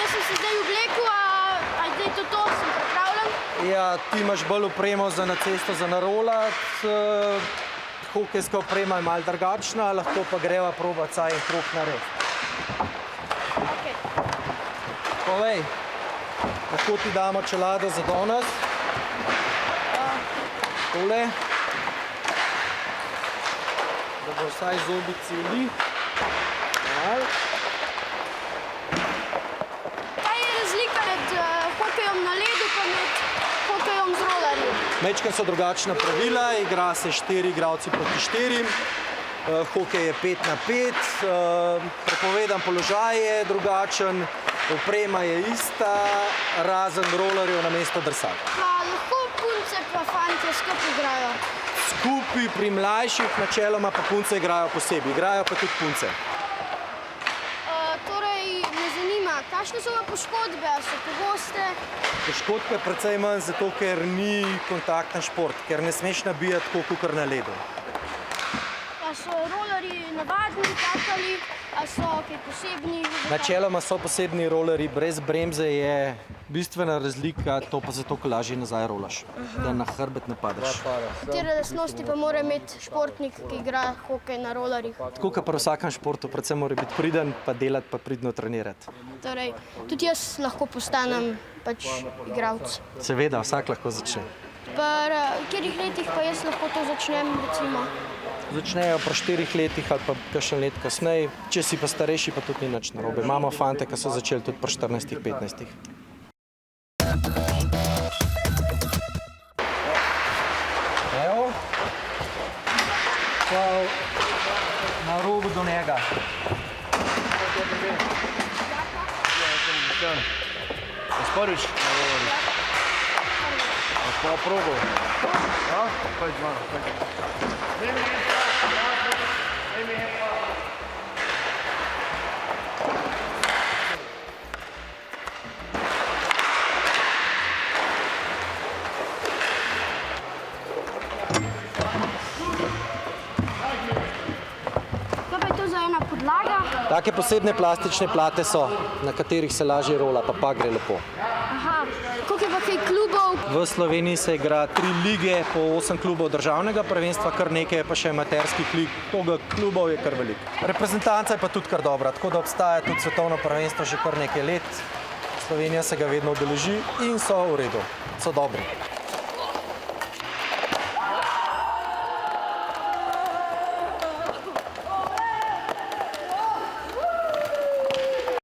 jaz sem se zdaj oblekel, a zdaj to, sem pripravljen. Ja, ti imaš bolj opremo za na cesto za narolati. Hokejska oprema je malo drugačna, lahko pa greva probat saj en krog narediti. Okay. Povej, lahko ti damo čelado za danes. Tole. Da bo vsaj zobi celi. Kaj je razlika med hokejem na ledu pa med hokejem z rolerji? Mečkaj so drugačna pravila, igra se 4 igralci proti 4. Hokej je 5 na 5, prepovedan položaj je drugačen, oprema je ista, razen rolerjev na mesto drsak. Pa lahko punce pa fantje skupaj igrajo? Skupaj pri mlajših načeloma pa punce igrajo posebej, igrajo pa tudi punce. Torej, me zanima, kakšne so poškodbe, so pogoste? Poškodbe precej manj, zato ker ni kontakten šport, ker ne smeš nabijati tako, kakor na ledu. A so rolerji navadni, takali, a so kaj posebni? Načeloma so posebni rolerji, brez bremze je bistvena razlika, to pa zato, ko lažje nazaj rolaš, da na hrbet ne padeš. Katere lastnosti pa mora imeti športnik, ki igra hokej na rolerjih? Tako kot pri vsakem športu, predvsem mora biti priden, pa delati, pa pridno trenirati. Torej, tudi jaz lahko postanem pač igralec. Seveda, vsak lahko začne. Pri katerih letih pa jaz lahko to začnem, recimo? Začnejo pri 4 letih ali pa kakšen let kasneje. Če si pa starejši, pa tudi ni nič narobe. Imamo fante, ki so začeli tudi pri 14-15. Evo. Na robu do njega. Sporiš? Pa probo. Ja, pa je Kaj pa je to za ena podlaga? Take posebne plastične plate so, na katerih se lažje rola, pa gre lepo. Aha, koliko je pa kaj klubov? V Sloveniji se igra 3 lige, po 8 klubov državnega prvenstva, kar nekaj je pa še amaterskih lig, toga klubov je kar veliko. Reprezentanca je pa tudi kar dobra, tako da obstaja tudi svetovno prvenstvo že kar nekaj let. Slovenija se ga vedno udeleži in so v redu, so dobri.